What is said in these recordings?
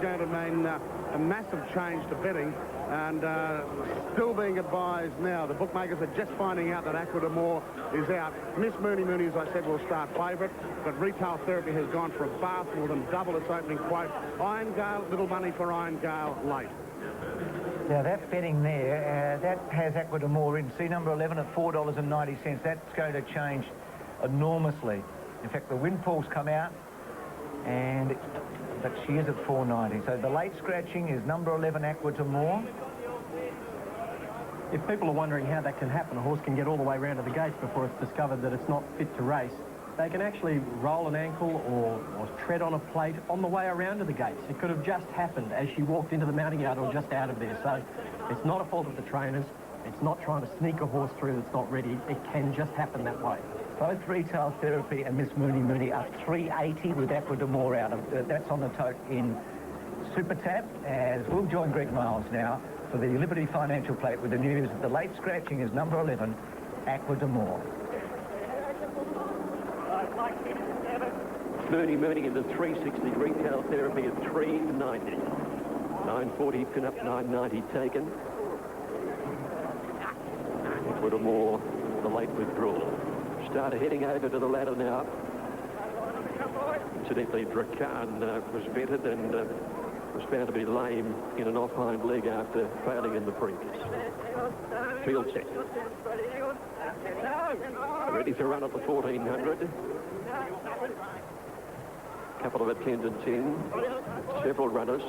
Going to mean a massive change to betting, and still being advised now. The bookmakers are just finding out that Aqua d'Amore is out. Miss Mooney Mooney, as I said, will start favourite, but Retail Therapy has gone for a bath, more than double its opening quote. Iron Gale, little money for Iron Gale, late. Now that betting there, that has Aqua d'Amore in. See number 11 at $4.90. That's going to change enormously. In fact, the windfall's come out, but she is at $4.90. So the late scratching is number 11 Aqua d'Amore. If people are wondering how that can happen, a horse can get all the way around to the gates before it's discovered that it's not fit to race. They can actually roll an ankle or tread on a plate on the way around to the gates. It could have just happened as she walked into the mounting yard or just out of there. So it's not a fault of the trainers. It's not trying to sneak a horse through that's not ready. It can just happen that way. Both Retail Therapy and Miss Mooney Mooney are $3.80 with Aqua d'Amore out of that's on the tote in Super Tap, as we'll join Greg Miles now for the Liberty Financial Plate with the news that the late scratching is number 11 Aqua d'Amore. Mooney Mooney into 360, Retail Therapy at 390. 940 pin up, 990 taken. Aqua d'Amore, the late withdrawal. Starter heading over to the ladder now. Incidentally, Drakan was vetted and was found to be lame in an off-hind leg after failing in the previous. Field set. Ready to run at the 1400. Couple of attendants in. Several runners.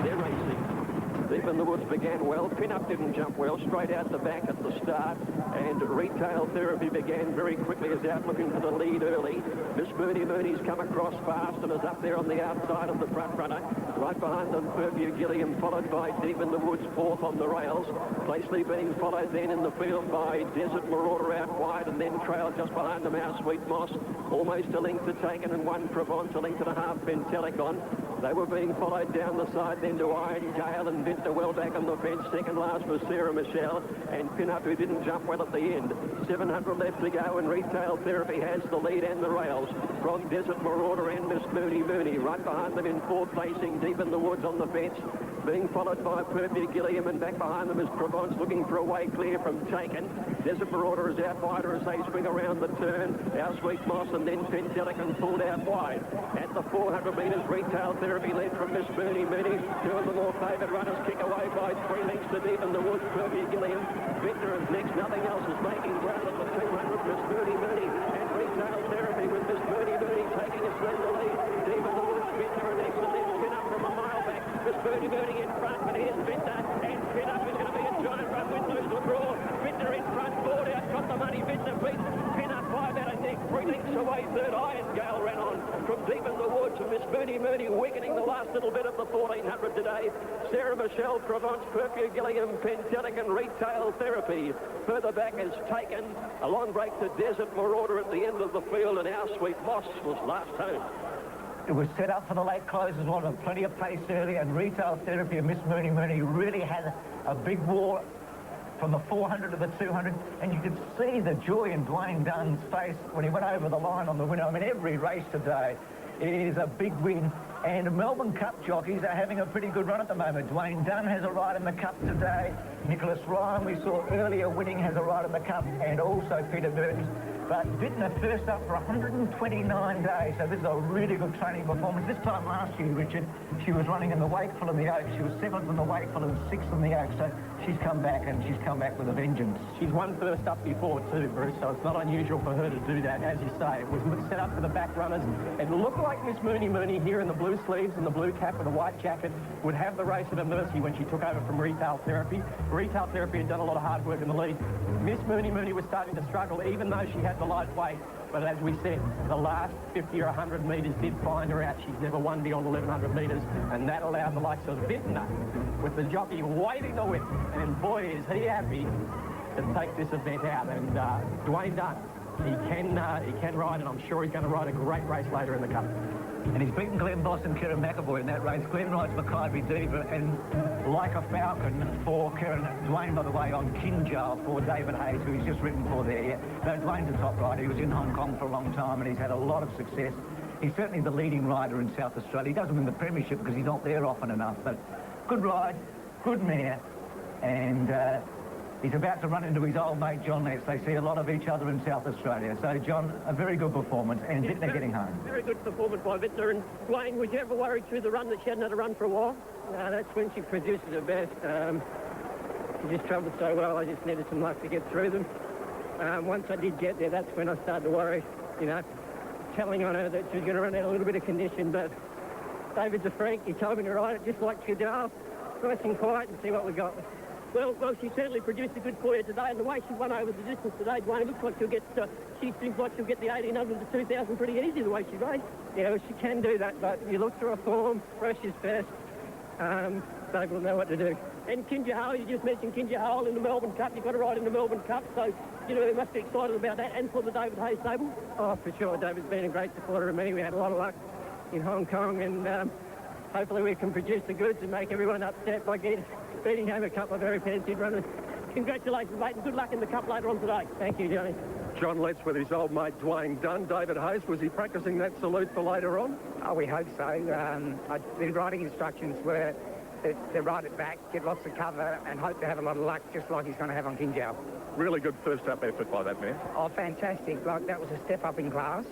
They're racing. Deep in the Woods began well. Pin-Up didn't jump well. Straight out the back at the start. And Retail Therapy began very quickly, is out looking for the lead early. Miss Mooney Mooney's come across fast and is up there on the outside of the front runner. Right behind them, Perfume Gilliam, followed by Deep in the Woods, fourth on the rails. Placely being followed then in the field by Desert Marauder out wide, and then trailed just behind them, Our Sweet Moss. Almost a length to Taken and one Provence, a length and a half Pentelicon. They were being followed down the side then to Iron Gale and Vintner well back on the fence. Second last was Sarah Michelle and Pin-Up, who didn't jump well at the end. 700 left to go and Retail Therapy has the lead and the rails from Desert Marauder and Miss Mooney Mooney. Right behind them in fourth placing, Deep in the Woods on the fence. Being followed by Perfume Gilliam, and back behind them is Provence looking for a way clear from Taken. Desert Marauder is out wider as they swing around the turn. Our Sweet Moss and then Pentelicon pulled out wide. At the 400 metres, Retail Therapy led from Miss Mooney Mooney. Two of the more favoured runners kick away by 3 lengths to Deep in the Woods. Perfume Gilliam. Vintner is next. Nothing else is making ground at the 200. Miss Mooney Mooney and Retail Therapy with Miss Mooney Mooney taking a slender lead. Deep in the Woods, Vintner next to them. Pin-Up from a mile back. Miss Mooney Mooney in front, but here's Vintner, and Pin-Up is going to be a giant run with Loose LaBraw. Vintner in front, board out, got the money. Vintner beats Pin-Up 5 out of neck, 3 lengths away. Third, Iron Gale ran on from Deep in the Woods, and Miss Mooney Mooney weakening the last little bit of the 1400 today. Sarah Michelle, Provence, Perfume Gilliam, Pentelicon, Retail Therapy. Further back is Taken. A long break to Desert Marauder at the end of the field, and Our Sweet Moss was last home. It was set up for the late close as well, and plenty of pace early, and Retail Therapy and Miss Mooney Mooney really had a big war from the 400 to the 200, and you could see the joy in Dwayne Dunn's face when he went over the line on the winner. I mean, every race today is a big win, and Melbourne Cup jockeys are having a pretty good run at the moment. Dwayne Dunn has a ride in the Cup today. Nicholas Ryan, we saw earlier winning, has a ride in the Cup, and also Peter Burns. But Vintner first up for 129 days, so this is a really good training performance. This time last year, Richard, she was running in the Wakeful and the Oaks. She was 7th in the Wakeful and 6th in the Oaks, so she's come back, and she's come back with a vengeance. She's won first up before too, Bruce, so it's not unusual for her to do that. As you say, it was set up for the back runners. It looked like Miss Mooney Mooney here in the blue sleeves and the blue cap with a white jacket would have the race at her mercy when she took over from Retail Therapy. Retail Therapy had done a lot of hard work in the lead. Miss Mooney Mooney was starting to struggle, even though she had the light weight. But as we said, the last 50 or 100 metres did find her out. She's never won beyond 1,100 metres, and that allowed the likes of Vintner, with the jockey waving the whip. And boy, is he happy to take this event out. And Dwayne Dunn, he can ride, and I'm sure he's going to ride a great race later in the Cup. And he's beaten Glenn Boss and Kieran McAvoy in that race. Glenn rides Mackay Diva and Like a Falcon for Kieran. Dwayne, by the way, on Kinjal for David Hayes, who he's just ridden for there. No, Dwayne's a top rider. He was in Hong Kong for a long time, and he's had a lot of success. He's certainly the leading rider in South Australia. He doesn't win the premiership because he's not there often enough, but good ride, good mare, and he's about to run into his old mate John Letts. They see a lot of each other in South Australia. So, John, a very good performance, and Vintner getting home. Very good performance by Vintner. And Dwayne, was you ever worried through the run that she hadn't had a run for a while? No, that's when she produces her best. She just travelled so well, I just needed some luck to get through them. Once I did get there, that's when I started to worry, you know, telling on her that she was going to run out a little bit of condition, but David's a freak. He told me to ride it just like Cadell, nice and quiet, and see what we got. Well, she certainly produced a good for you today, and the way she won over the distance today, Dwayne, it looks like she'll get, she seems like she'll get the 1800 to 2000 pretty easy the way she raced. Yeah, well, she can do that, but you look through her form, fresh is best. Dave will know what to do. And Kinja Hole, you just mentioned Kinja Hole in the Melbourne Cup. You've got to ride in the Melbourne Cup, so, you know, they must be excited about that, and for the David Hayes stable. Oh, for sure. David's been a great supporter of me. We had a lot of luck in Hong Kong, and hopefully we can produce the goods and make everyone upset by beating home a couple of very talented runners. Congratulations, mate, and good luck in the Cup later on today. Thank you, Johnny. John Letts with his old mate Dwayne Dunn. David Hayes, was he practising that salute for later on? Oh, we hope so. The riding instructions were to ride it back, get lots of cover, and hope to have a lot of luck, just like he's going to have on Kinjal. Really good first-up effort by that man. Oh, fantastic. Like, that was a step up in class,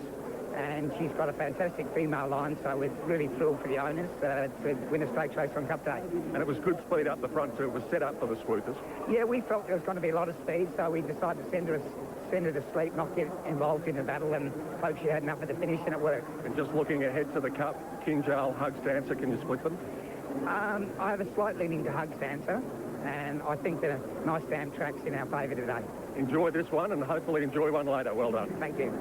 and she's got a fantastic female line, so we're really thrilled for the owners to win a stakes race on Cup Day. And it was good speed up the front, too. It was set up for the swoopers. Yeah, we felt there was going to be a lot of speed, so we decided to send her to sleep, not get involved in a battle, and hope she had enough at the finish, and it worked. And just looking ahead to the Cup, Kinjal, Hugs Dancer, can you split them? I have a slight leaning to Hugs Dancer, and I think the Nice Dam track's in our favour today. Enjoy this one, and hopefully enjoy one later. Well done. Thank you.